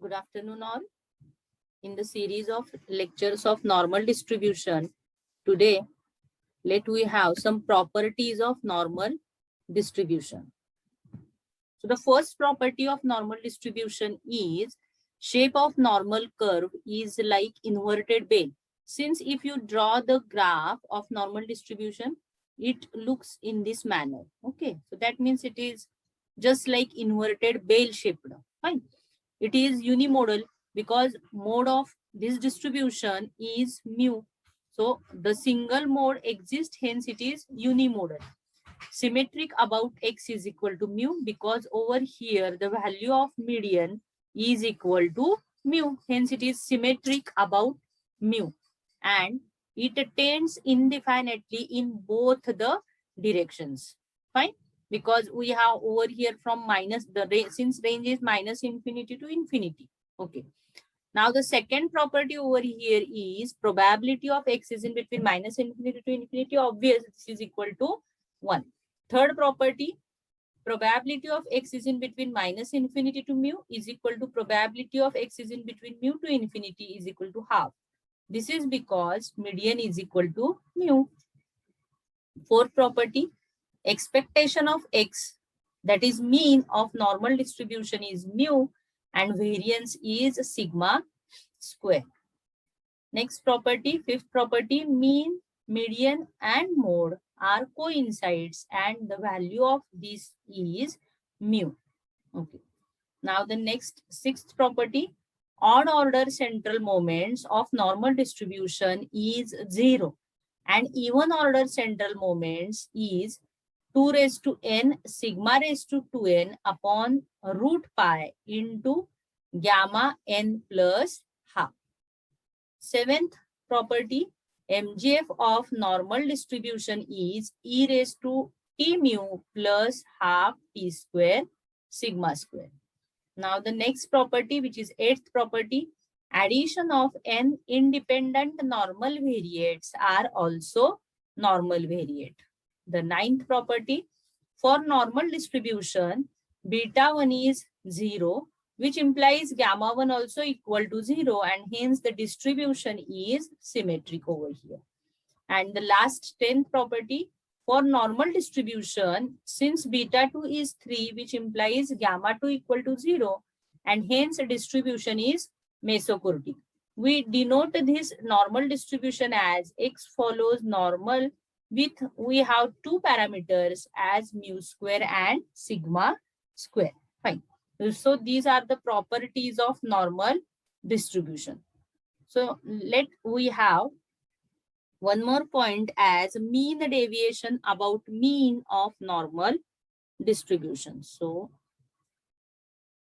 Good afternoon, all. In the series of lectures of normal distribution, today let we have some properties of normal distribution. So the first property of normal distribution is shape of normal curve is like inverted bell. Since if you draw the graph of normal distribution, it looks in this manner. Okay, so that means it is just like inverted bell shaped. Fine. It is unimodal because mode of this distribution is mu. So the single mode exists, hence it is unimodal. Symmetric about x is equal to mu because over here the value of median is equal to mu. Hence it is symmetric about mu. And it tends indefinitely in both the directions. Fine. Because we have over here from minus the range, since range is minus infinity to infinity. Okay. Now the second property over here is probability of x is in between minus infinity to infinity. Obvious, this is equal to 1. Third property, probability of x is in between minus infinity to mu is equal to probability of x is in between mu to infinity is equal to half. This is because median is equal to mu. Fourth property, expectation of x, that is mean of normal distribution, is mu and variance is sigma square. Next property, fifth property, mean, median and mode are coincides and the value of this is mu. Okay. Now the next sixth property, odd order central moments of normal distribution is 0 and even order central moments is 2 raised to n sigma raised to 2n upon root pi into gamma n plus half. Seventh property, MGF of normal distribution is e raised to t mu plus half t square sigma square. Now the next property, which is eighth property, addition of n independent normal variates are also normal variate. The ninth property, for normal distribution, beta 1 is 0, which implies gamma 1 also equal to 0, and hence the distribution is symmetric over here. And the last 10th property, for normal distribution, since beta 2 is 3, which implies gamma 2 equal to 0, and hence the distribution is mesochrotic. We denote this normal distribution as x follows normal with we have two parameters as mu square and sigma square. Fine. So these are the properties of normal distribution. So we have one more point as mean deviation about mean of normal distribution. So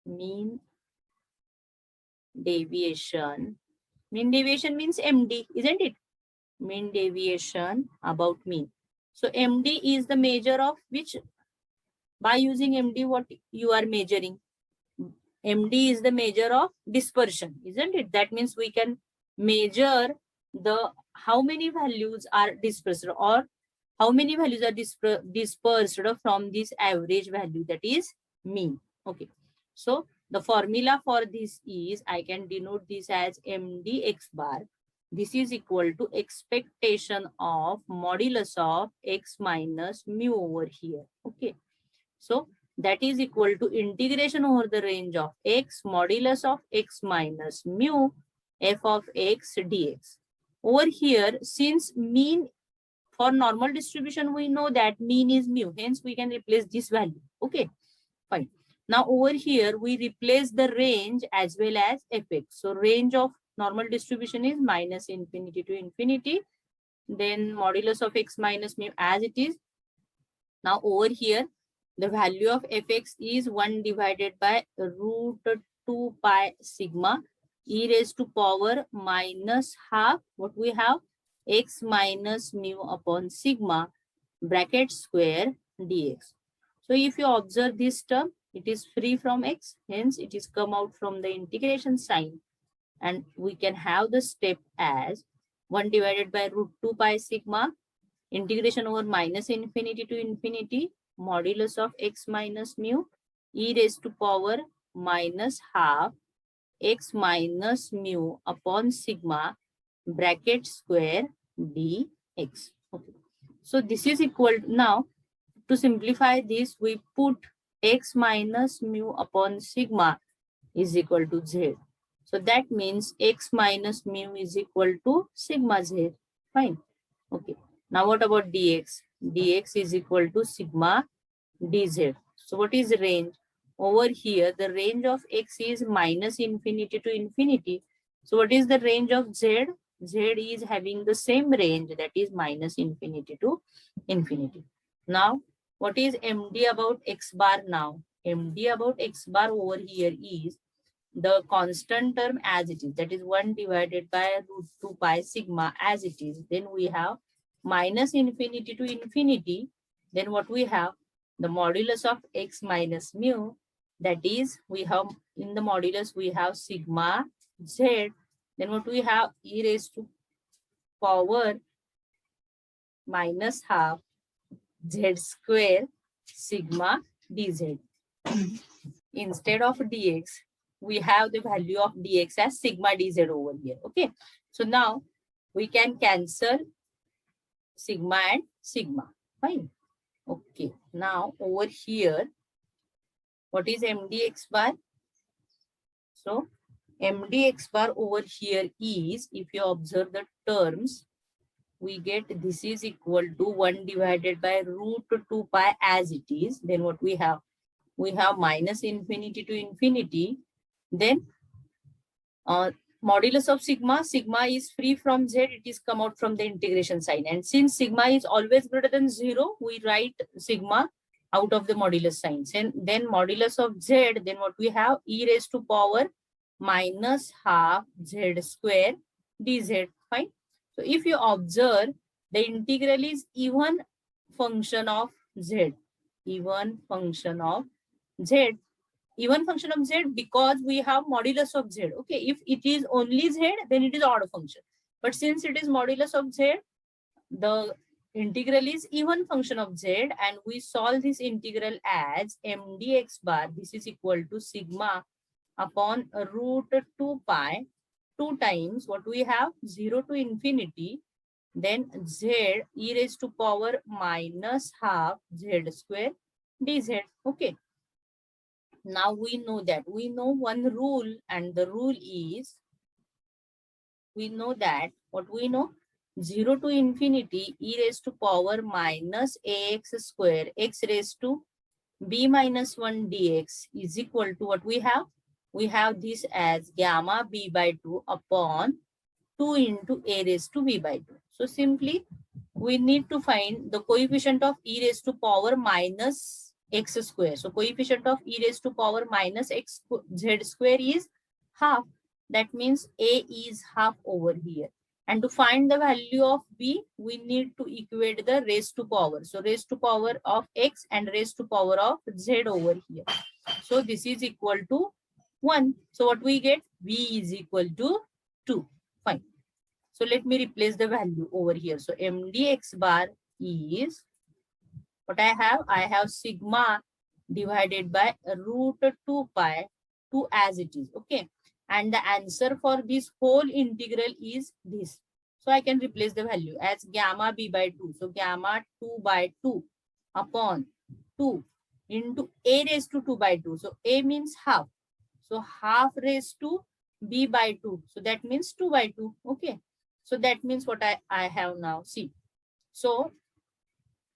mean deviation means MD, isn't it? Mean deviation about mean. So MD is the measure of which, by using MD, what you are measuring? MD is the measure of dispersion, isn't it? That means we can measure the how many values are dispersed or how many values are dispersed from this average value, that is mean. Okay. So the formula for this is, I can denote this as MDX bar. This is equal to expectation of modulus of x minus mu over here. Okay. So that is equal to integration over the range of x modulus of x minus mu f of x dx. Over here, since mean for normal distribution, we know that mean is mu. Hence, we can replace this value. Okay, fine. Now over here, we replace the range as well as fx. So range of normal distribution is minus infinity to infinity. Then modulus of x minus mu as it is. Now over here, the value of fx is 1 divided by root 2 pi sigma e raised to power minus half, what we have, x minus mu upon sigma bracket square dx. So if you observe this term, it is free from x, hence it is come out from the integration sign, and we can have the step as 1 divided by root 2 pi sigma integration over minus infinity to infinity modulus of x minus mu e raised to power minus half x minus mu upon sigma bracket square dx. Okay. So this is equal now. To simplify this, we put x minus mu upon sigma is equal to z. So that means x minus mu is equal to sigma z. Fine. Okay. Now what about dx? Dx is equal to sigma dz. So what is the range? Over here, the range of x is minus infinity to infinity. So what is the range of z? Z is having the same range, that is minus infinity to infinity. Now, what is MD about x bar now? MD about x bar over here is the constant term as it is, that is 1 divided by root 2 pi sigma as it is. Then we have minus infinity to infinity. Then what we have? The modulus of x minus mu, that is we have in the modulus we have sigma z. Then what we have? E raised to power minus half z square sigma dz. Instead of dx, we have the value of dx as sigma dz over here. Okay. So now we can cancel sigma and sigma. Fine. Okay. Now over here, what is mdx bar? So mdx bar over here is, if you observe the terms, we get this is equal to 1 divided by root 2 pi as it is. Then what we have? We have minus infinity to infinity. Then modulus of sigma, sigma is free from z, it is come out from the integration sign. And since sigma is always greater than 0, we write sigma out of the modulus sign. And then modulus of z, then what we have? E raised to power minus half z square dz. Fine. So if you observe, the integral is even function of z, even function of z, even function of z, because we have modulus of z. Okay, if it is only z, then it is odd function. But since it is modulus of z, the integral is even function of z, and we solve this integral as mdx bar. This is equal to sigma upon root 2 pi, 2 times what we have? 0 to infinity, then z e raised to power minus half z square dz. Okay. Now we know that we know one rule, and the rule is, we know that what we know? 0 to infinity e raised to power minus ax square x raised to b minus 1 dx is equal to what we have? We have this as gamma b by 2 upon 2 into a raised to b by 2. So simply we need to find the coefficient of e raised to power minus x square. So coefficient of e raised to power minus x z square is half. That means a is half over here. And to find the value of b, we need to equate the raised to power. So raised to power of x and raised to power of z over here. So this is equal to 1. So what we get? b is equal to 2. Fine. So let me replace the value over here. So mdx bar is, what I have? I have sigma divided by root 2 pi 2 as it is. Okay. And the answer for this whole integral is this. So I can replace the value as gamma b by 2. So gamma 2 by 2 upon 2 into a raised to 2 by 2. So a means half. So half raised to b by 2. So that means 2 by 2. Okay. So that means what I have now. See. So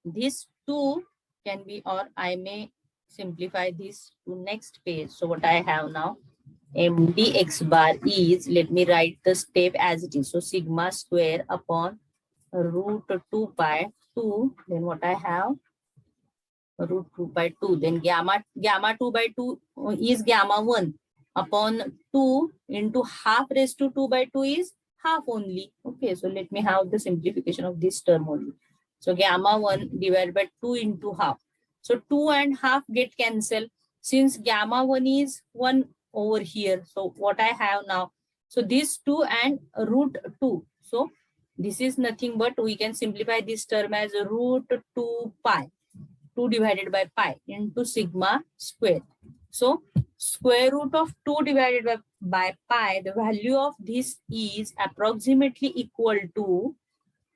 this 2 can be, or I may simplify this to next page. So what I have now? mdx bar is, let me write the step as it is. So sigma square upon root 2 pi 2. Then what I have? Root 2 by 2. Then gamma 2 by 2 is gamma 1 upon 2 into half raised to 2 by 2 is half only. Okay, so let me have the simplification of this term only. So gamma 1 divided by 2 into half. So 2 and half get cancelled. Since gamma 1 is 1 over here, so what I have now? So this 2 and root 2. So this is nothing but we can simplify this term as root 2 pi. 2 divided by pi into sigma square. So square root of 2 divided by pi, the value of this is approximately equal to,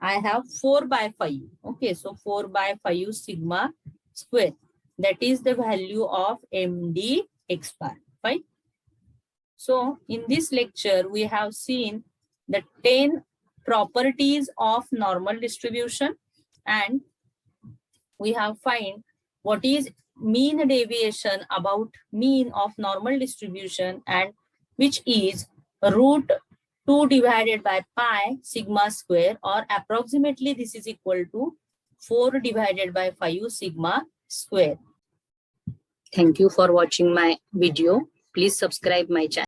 I have 4 by 5. Okay, so 4 by 5 sigma square. That is the value of MD x bar. Fine. So in this lecture, we have seen the 10 properties of normal distribution, and we have find what is mean deviation about mean of normal distribution, and which is root 2 divided by pi sigma square, or approximately this is equal to 4 divided by 5 sigma square. Thank you for watching my video. Please subscribe my channel.